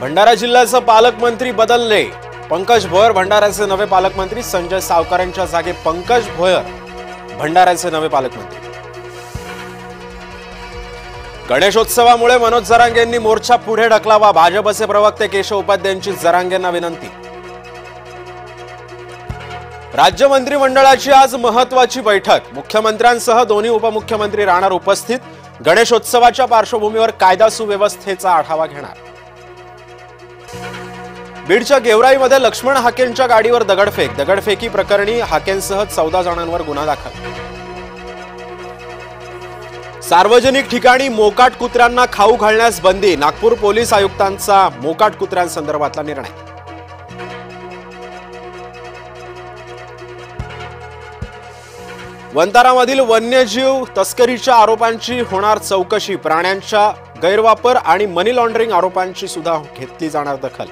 भंडारा जिल्ह्याचे पालकमंत्री बदलले। पंकज भोयर भंडाऱ्याचे नवे पालकमंत्री। संजय सावकारांच्या जागी पंकज भोयर भंडाऱ्याचे नवे पालकमंत्री। गणेशोत्सवामुळे मनोज जरांगेंनी मोर्चा पुढे ढकलावा। भाजपचे प्रवक्ते केशव उपाध्यायांची जरांगेंना विनंती। राज्य मंत्रिमंडळाची आज महत्त्वाची बैठक। मुख्यमंत्र्यांसह दोन्ही उपमुख्यमंत्री राहणार उपस्थित। गणेशोत्सवाच्या पार्श्वभूमीवर कायदा सुव्यवस्थेचा आढावा घेणार। बीडच्या गेवराईमध्ये लक्ष्मण हाकेंच्या गाडीवर दगडफेकी प्रकरणी हाकेंसह 14 जणांवर गुन्हा दाखल। सार्वजनिक ठिकाणी मोकाट कुत्र्यांना खाऊ घालण्यास बंदी। नागपूर पोलीस आयुक्तांचा मोकाट कुत्र्यांसंदर्भातला निर्णय। वंतारामधील वन्यजीव तस्करीच्या आरोपांची होणार चौकशी। प्राण्यांच्या गैरवापर आणि मनी लॉन्ड्रिंग आरोपांची सुद्धा घेतली जाणार दखल।